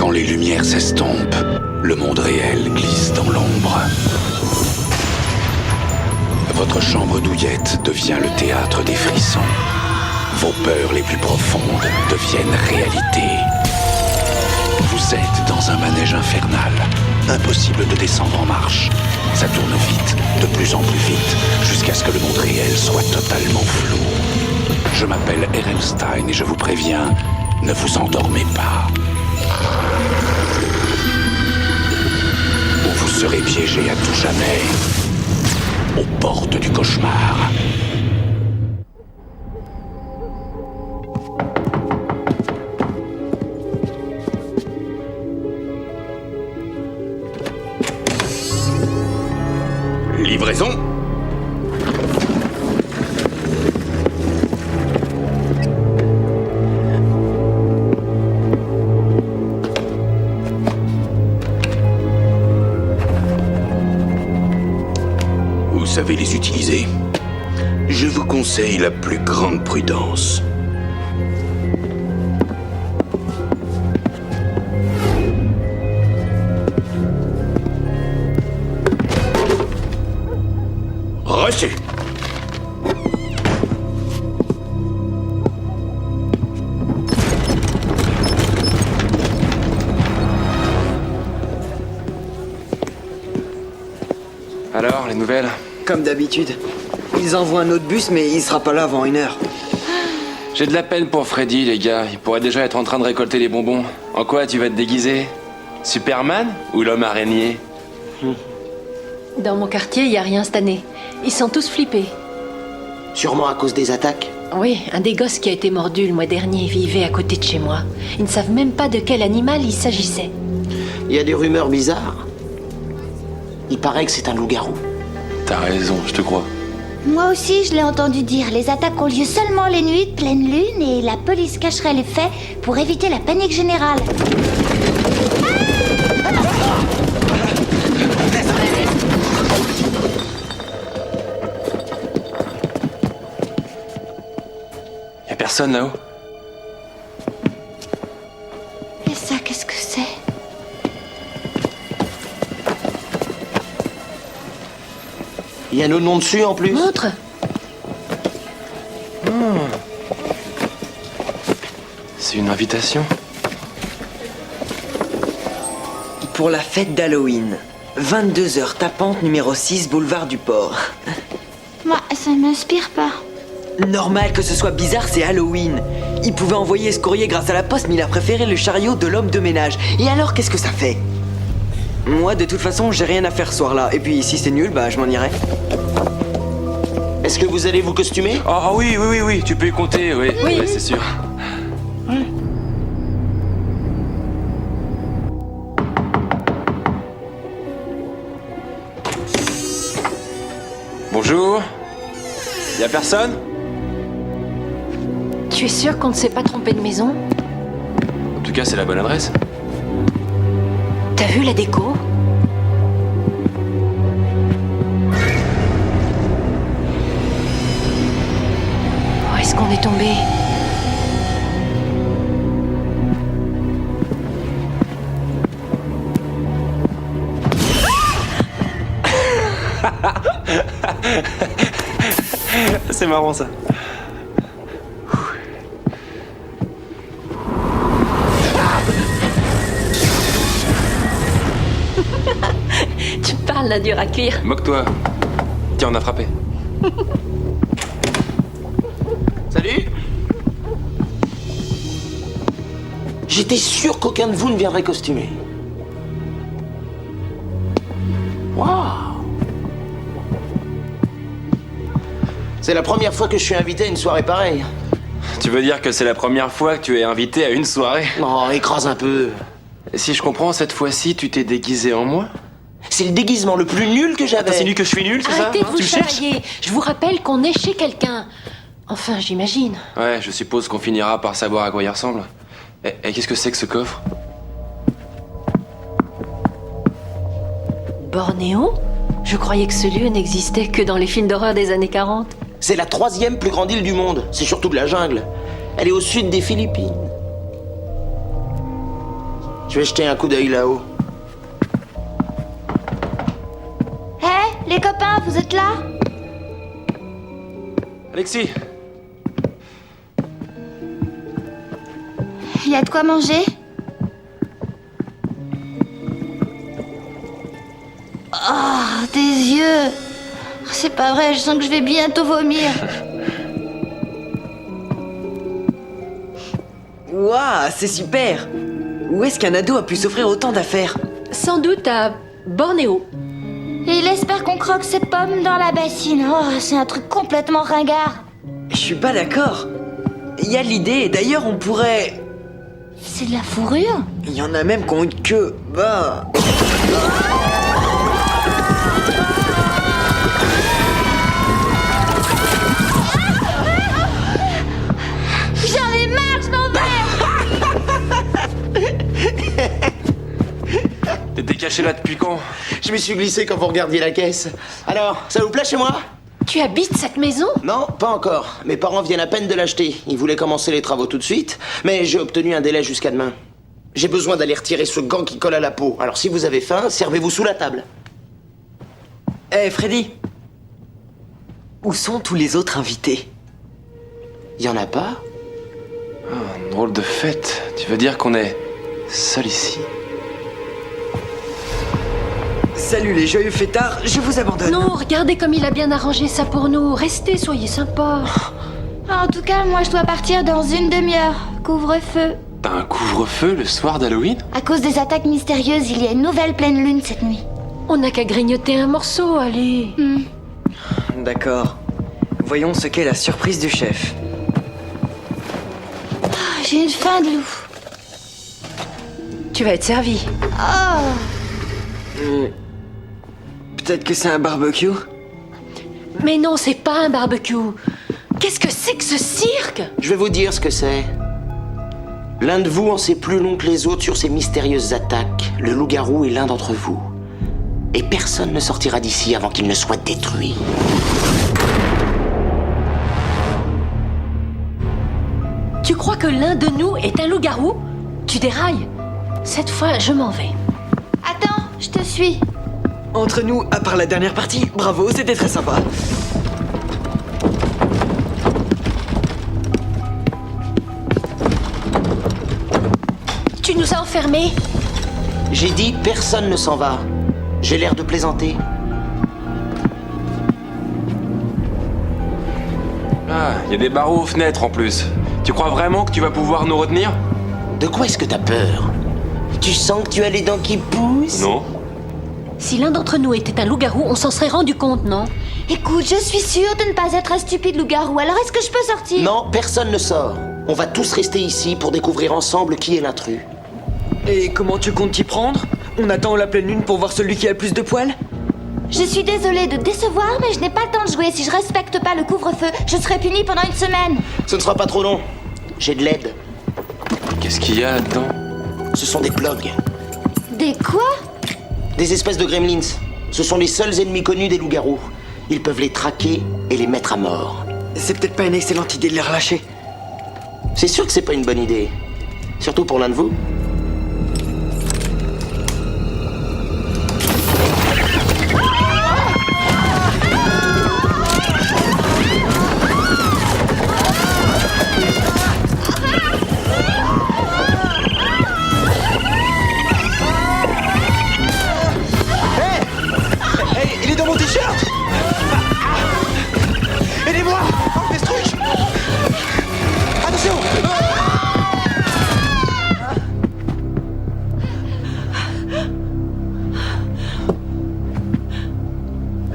Quand les lumières s'estompent, le monde réel glisse dans l'ombre. Votre chambre douillette devient le théâtre des frissons. Vos peurs les plus profondes deviennent réalité. Vous êtes dans un manège infernal. Impossible de descendre en marche. Ça tourne vite, de plus en plus vite, jusqu'à ce que le monde réel soit totalement flou. Je m'appelle Ehrenstein et je vous préviens, ne vous endormez pas. Ou vous serez piégé à tout jamais aux portes du cauchemar. Livraison ? Vous savez les utiliser. Je vous conseille la plus grande prudence. Reçu. Alors, les nouvelles? Comme d'habitude. Ils envoient un autre bus, mais il sera pas là avant 1 heure. J'ai de la peine pour Freddy, les gars. Il pourrait déjà être en train de récolter les bonbons. En quoi tu vas te déguiser? Superman ou l'homme araignée? Dans mon quartier, il y a rien cette année. Ils sont tous flippés. Sûrement à cause des attaques. Oui, un des gosses qui a été mordu le mois dernier vivait à côté de chez moi. Ils ne savent même pas de quel animal il s'agissait. Il y a des rumeurs bizarres. Il paraît que c'est un loup-garou. T'as raison, je te crois. Moi aussi, je l'ai entendu dire. Les attaques ont lieu seulement les nuits de pleine lune et la police cacherait les faits pour éviter la panique générale. Y'a personne là-haut? Et ça, qu'est-ce que c'est? Il y a nos noms dessus en plus. Montre. C'est une invitation? Pour la fête d'Halloween. 22h tapante numéro 6, boulevard du Port. Moi, ça m'inspire pas. Normal que ce soit bizarre, c'est Halloween. Il pouvait envoyer ce courrier grâce à la poste, mais il a préféré le chariot de l'homme de ménage. Et alors, qu'est-ce que ça fait? Moi, de toute façon, j'ai rien à faire ce soir-là. Et puis, si c'est nul, bah, je m'en irai. Est-ce que vous allez vous costumer? Oh oui, tu peux y compter, oui. Oui. Ouais, c'est sûr. Bonjour. Y'a personne? Tu es sûr qu'on ne s'est pas trompé de maison? En tout cas, c'est la bonne adresse. T'as vu la déco? Où est-ce qu'on est tombé? C'est marrant ça. Tu parles là, dur à cuire. Moque-toi. Tiens, on a frappé. Salut. J'étais sûr qu'aucun de vous ne viendrait costumé. Waouh. C'est la première fois que je suis invité à une soirée pareille. Tu veux dire que c'est la première fois que tu es invité à une soirée? Non, écrase un peu. Si je comprends, cette fois-ci, tu t'es déguisé en moi? C'est le déguisement le plus nul que j'avais. T'insinues que je suis nul, c'est ça? Arrêtez de vous Tu me cherches? chamailler. Je vous rappelle qu'on est chez quelqu'un. Enfin, j'imagine. Ouais, je suppose qu'on finira par savoir à quoi il ressemble. Et qu'est-ce que c'est que ce coffre? Bornéo? Je croyais que ce lieu n'existait que dans les films d'horreur des années 40. C'est la 3e plus grande île du monde. C'est surtout de la jungle. Elle est au sud des Philippines. Je vais jeter un coup d'œil là-haut. Hé, les copains, vous êtes là? Alexis, Y a de quoi manger? Oh, des yeux. C'est pas vrai, je sens que je vais bientôt vomir. Waouh, c'est super! Où est-ce qu'un ado a pu s'offrir autant d'affaires? Sans doute à Bornéo. Et il espère qu'on croque ses pommes dans la bassine. Oh, c'est un truc complètement ringard. Je suis pas d'accord. Il y a l'idée, d'ailleurs on pourrait... C'est de la fourrure? Il y en a même qui ont une queue. Bah... J'en ai marre, je m'en vais! t'étais caché là depuis quand? Je m'y suis glissé quand vous regardiez la caisse. Alors, ça vous plaît chez moi? Tu habites cette maison? Non, pas encore. Mes parents viennent à peine de l'acheter. Ils voulaient commencer les travaux tout de suite, mais j'ai obtenu un délai jusqu'à demain. J'ai besoin d'aller retirer ce gant qui colle à la peau. Alors si vous avez faim, servez-vous sous la table. Eh, Freddy! Où sont tous les autres invités? Y en a pas? Drôle de fête. Tu veux dire qu'on est seul ici? Salut les joyeux fêtards, je vous abandonne. Non, regardez comme il a bien arrangé ça pour nous. Restez, soyez sympas. En tout cas, moi je dois partir dans une demi-heure. Couvre-feu. T'as un couvre-feu le soir d'Halloween? À cause des attaques mystérieuses, il y a une nouvelle pleine lune cette nuit. On n'a qu'à grignoter un morceau, allez. D'accord. Voyons ce qu'est la surprise du chef. Oh, j'ai une faim de loup. Tu vas être servi. Oh, Peut-être que c'est un barbecue? Mais non, c'est pas un barbecue. Qu'est-ce que c'est que ce cirque? Je vais vous dire ce que c'est. L'un de vous en sait plus long que les autres sur ces mystérieuses attaques. Le loup-garou est l'un d'entre vous. Et personne ne sortira d'ici avant qu'il ne soit détruit. Tu crois que l'un de nous est un loup-garou? Tu dérailles. Cette fois, je m'en vais. attends, je te suis. Entre nous, à part la dernière partie, bravo, c'était très sympa. Tu nous as enfermés? J'ai dit personne ne s'en va. J'ai l'air de plaisanter. Ah, il y a des barreaux aux fenêtres en plus. Tu crois vraiment que tu vas pouvoir nous retenir? De quoi est-ce que t'as peur? Tu sens que tu as les dents qui poussent? Non. Si l'un d'entre nous était un loup-garou, on s'en serait rendu compte, non? Écoute, je suis sûre de ne pas être un stupide loup-garou, alors est-ce que je peux sortir? Non, personne ne sort. On va tous rester ici pour découvrir ensemble qui est l'intrus. Et comment tu comptes t'y prendre? On attend la pleine lune pour voir celui qui a le plus de poils? Je suis désolée de décevoir, mais je n'ai pas le temps de jouer. Si je respecte pas le couvre-feu, je serai punie pendant une semaine. Ce ne sera pas trop long. J'ai de l'aide. Qu'est-ce qu'il y a là-dedans? Ce sont des plugs. Des quoi? Des espèces de gremlins. Ce sont les seuls ennemis connus des loups-garous. Ils peuvent les traquer et les mettre à mort. C'est peut-être pas une excellente idée de les relâcher. C'est sûr que c'est pas une bonne idée. Surtout pour l'un de vous. Hey, il est dans mon t-shirt! Aidez-moi! Enlevez ce truc! Attention!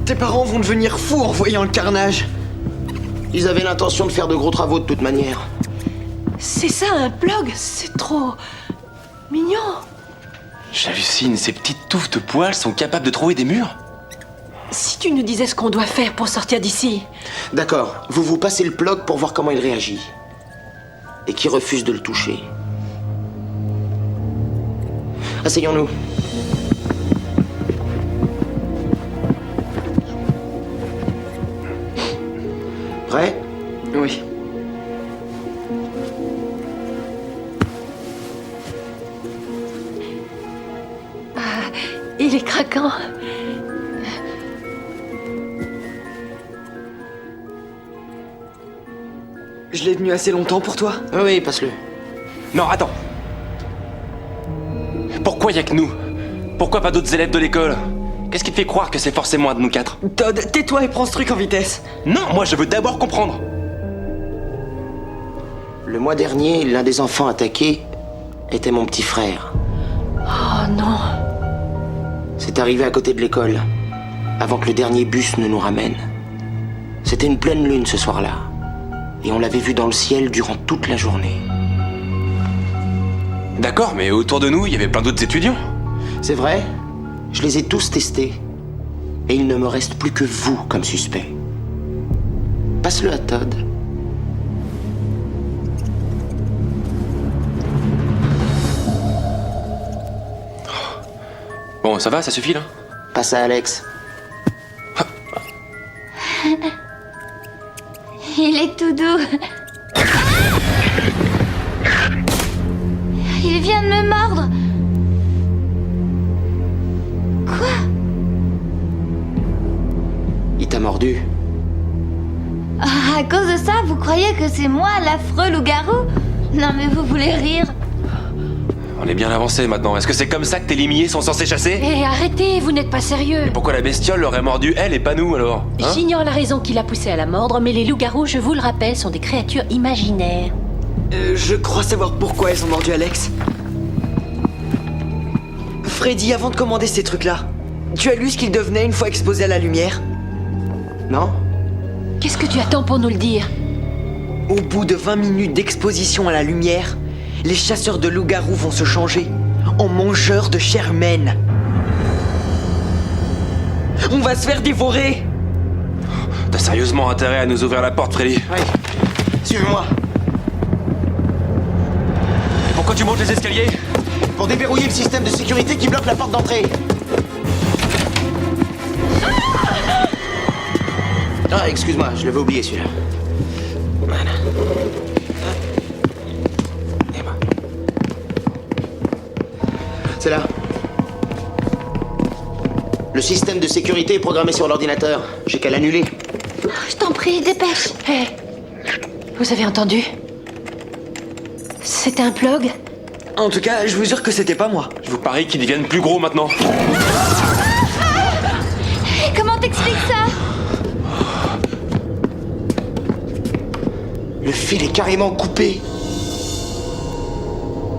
Tes parents vont devenir fous en voyant le carnage. Ils avaient l'intention de faire de gros travaux de toute manière. C'est ça, un plug? C'est trop... mignon. J'hallucine, ces petites touffes de poils sont capables de trouver des murs? Si tu nous disais ce qu'on doit faire pour sortir d'ici. D'accord, vous vous passez le plug pour voir comment il réagit. Et qui refuse de le toucher. Asseyons-nous. Prêt? Oui. Il est craquant. Je l'ai tenu assez longtemps pour toi. Oui, passe-le. Non, attends. Pourquoi y a que nous? Pourquoi pas d'autres élèves de l'école? Qu'est-ce qui te fait croire que c'est forcément un de nous quatre? Todd, tais-toi et prends ce truc en vitesse. Non, moi je veux d'abord comprendre. Le mois dernier, l'un des enfants attaqués était mon petit frère. Oh non. C'est arrivé à côté de l'école, avant que le dernier bus ne nous ramène. C'était une pleine lune ce soir-là, et on l'avait vu dans le ciel durant toute la journée. D'accord, mais autour de nous, il y avait plein d'autres étudiants. C'est vrai, je les ai tous testés, et il ne me reste plus que vous comme suspect. Passe-le à Todd. Bon, ça va, ça suffit là? Passe à Alex. Il est tout doux. Il vient de me mordre. Quoi? Il t'a mordu. Ah, à cause de ça, vous croyez que c'est moi, l'affreux loup-garou? Non mais vous voulez rire. On est bien avancé maintenant. Est-ce que c'est comme ça que tes limiers sont censés chasser? Hé, arrêtez, vous n'êtes pas sérieux. Pourquoi la bestiole l'aurait mordu elle et pas nous alors? Hein? J'ignore la raison qui l'a poussé à la mordre, mais les loups-garous, je vous le rappelle, sont des créatures imaginaires. Je crois savoir pourquoi elles ont mordu Alex. Freddy, avant de commander ces trucs-là, tu as lu ce qu'ils devenaient une fois exposés à la lumière? Non? Qu'est-ce que tu attends pour nous le dire? Au bout de 20 minutes d'exposition à la lumière, les chasseurs de loups-garous vont se changer en mangeurs de chair humaine. On va se faire dévorer! T'as sérieusement intérêt à nous ouvrir la porte, Freddy? Oui. Suivez-moi. Et pourquoi tu montes les escaliers? Pour déverrouiller le système de sécurité qui bloque la porte d'entrée. Ah, excuse-moi, je l'avais oublié celui-là. Voilà. Et ben. C'est là. Le système de sécurité est programmé sur l'ordinateur. J'ai qu'à l'annuler. Je t'en prie, dépêche. Hé, vous avez entendu? C'était un plug? En tout cas, je vous jure que c'était pas moi. Je vous parie qu'ils deviennent plus gros maintenant. Comment t'expliques ça? Le fil est carrément coupé.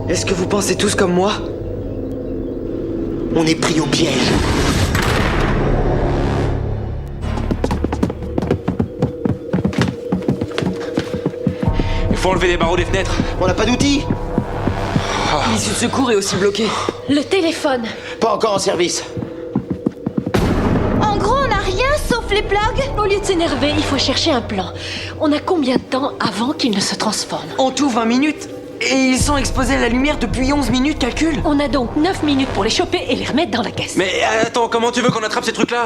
Est-ce que vous pensez tous comme moi? On est pris au piège. Il faut enlever les barreaux des fenêtres. On n'a pas d'outils. L'issue de secours est aussi bloquée. Le téléphone! Pas encore en service. En gros, on n'a rien sauf les plugs. Au lieu de s'énerver, il faut chercher un plan. On a combien de temps avant qu'il ne se transforme? En tout 20 minutes. Et ils sont exposés à la lumière depuis 11 minutes, calcul. On a donc 9 minutes pour les choper et les remettre dans la caisse. Mais attends, comment tu veux qu'on attrape ces trucs-là?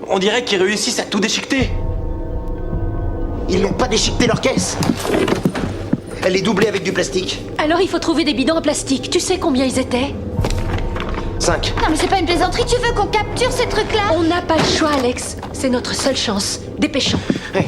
On dirait qu'ils réussissent à tout déchiqueter. Ils n'ont pas déchiqueté leur caisse. Elle est doublée avec du plastique. Alors il faut trouver des bidons en plastique. Tu sais combien ils étaient? 5. Non mais c'est pas une plaisanterie, tu veux qu'on capture ces trucs-là? On n'a pas le choix, Alex. C'est notre seule chance. Dépêchons. Ouais.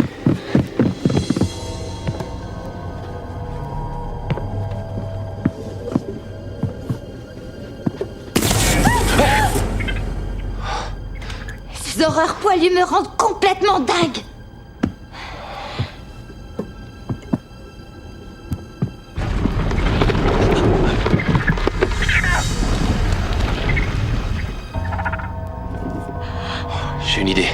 Ces horreurs poilues me rendent complètement dingue. J'ai une idée.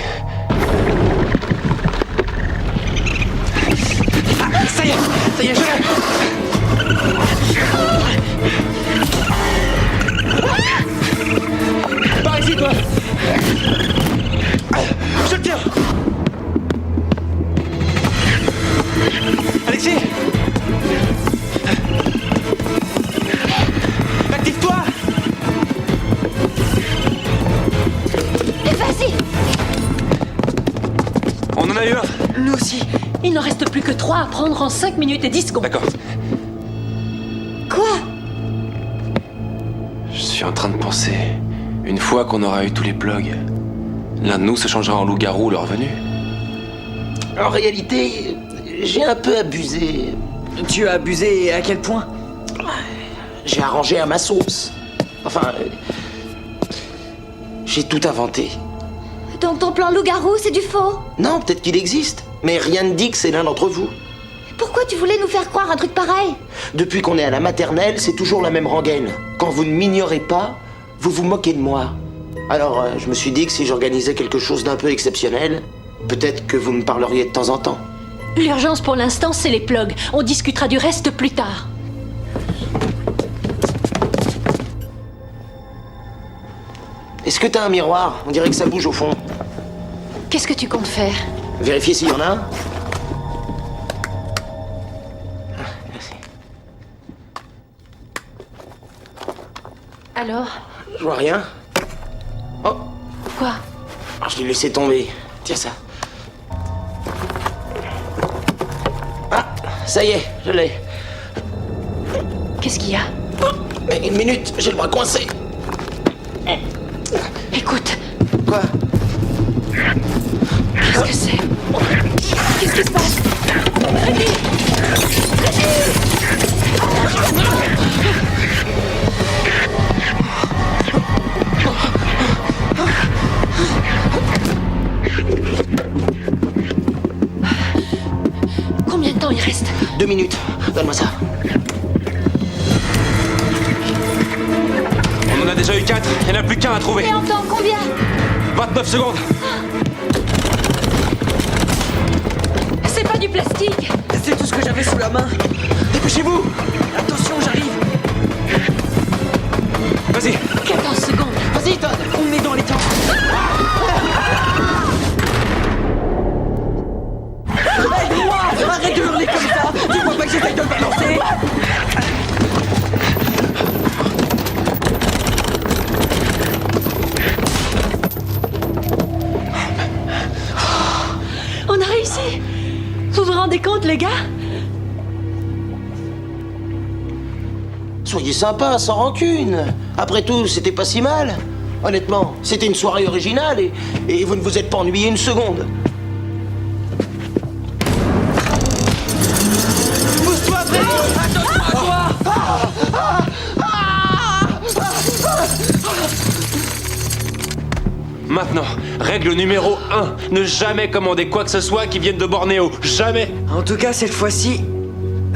Ah, ça y est, je l'ai. Par ici, toi. Je le tiens. Alexis. Active-toi. Vas-y. On en a eu un. Nous aussi. Il n'en reste plus que 3 à prendre en 5 minutes et 10 secondes. D'accord. Quoi? Je suis en train de penser Une fois qu'on aura eu tous les plugs, l'un de nous se changera en loup-garou leur venue. En réalité, j'ai un peu abusé. Tu as abusé à quel point? J'ai arrangé à ma sauce. Enfin, j'ai tout inventé. Donc ton plan loup-garou, c'est du faux? Non, peut-être qu'il existe, mais rien ne dit que c'est l'un d'entre vous. Pourquoi tu voulais nous faire croire un truc pareil? Depuis qu'on est à la maternelle, c'est toujours la même rengaine. Quand vous ne m'ignorez pas, vous vous moquez de moi. Alors, je me suis dit que si j'organisais quelque chose d'un peu exceptionnel, peut-être que vous me parleriez de temps en temps. L'urgence pour l'instant, c'est les plugs. On discutera du reste plus tard. Est-ce que t'as un miroir? On dirait que ça bouge au fond. Qu'est-ce que tu comptes faire? Vérifiez s'il y en a un. Merci. Alors? Je vois rien. Oh, Quoi? je l'ai laissé tomber. Tiens ça. Ah, ça y est, je l'ai. Qu'est-ce qu'il y a? Mais une minute, j'ai le bras coincé. Écoute, Quoi? qu'est-ce que c'est? Qu'est-ce qui se passe? Freddy! Combien de temps il reste? 2 minutes. Donne-moi ça. On en a déjà eu 4, il n'y en a plus qu'un à trouver. Et en temps, combien? 29 secondes. C'est pas du plastique! C'est tout ce que j'avais sous la main. Dépêchez-vous! Attention, j'arrive. Vas-y. 14 secondes! Vas-y, Todd! On est dans les temps. Aide-moi! Arrête de hurler comme ça. Tu vois pas que j'essaye de le balancer? On a réussi! Vous vous rendez compte, les gars? Soyez sympa, sans rancune. Après tout, c'était pas si mal. Honnêtement, c'était une soirée originale et vous ne vous êtes pas ennuyé une seconde. Pousse-toi, Freddy! Attention à toi! Maintenant, règle numéro 1. Ne jamais commander quoi que ce soit qui vienne de Bornéo. Jamais. En tout cas, cette fois-ci,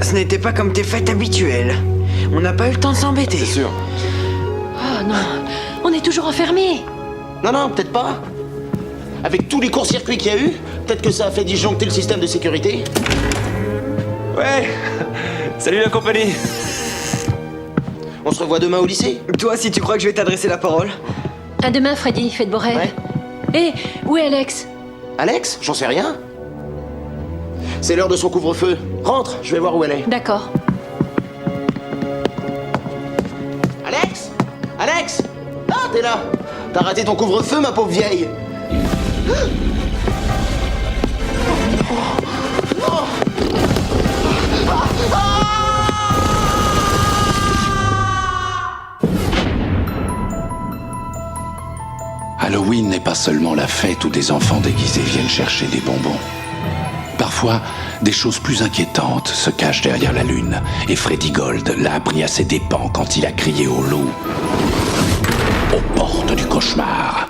ce n'était pas comme tes fêtes habituelles. On n'a pas eu le temps de s'embêter. C'est sûr. Oh non, on est toujours enfermés! Non, non, peut-être pas. Avec tous les courts-circuits qu'il y a eu, peut-être que ça a fait disjoncter le système de sécurité. Ouais. Salut la compagnie. On se revoit demain au lycée. Toi, si tu crois que je vais t'adresser la parole. À demain, Freddy, faites beaux rêves. Ouais. Et où est Alex? Alex? J'en sais rien. C'est l'heure de son couvre-feu. Rentre, je vais voir où elle est. D'accord. Alex? Alex? Ah, t'es là. T'as raté ton couvre-feu, ma pauvre vieille. Halloween n'est pas seulement la fête où des enfants déguisés viennent chercher des bonbons. Parfois, des choses plus inquiétantes se cachent derrière la lune, et Freddy Gold l'a appris à ses dépens quand il a crié au loup. Aux portes du cauchemar.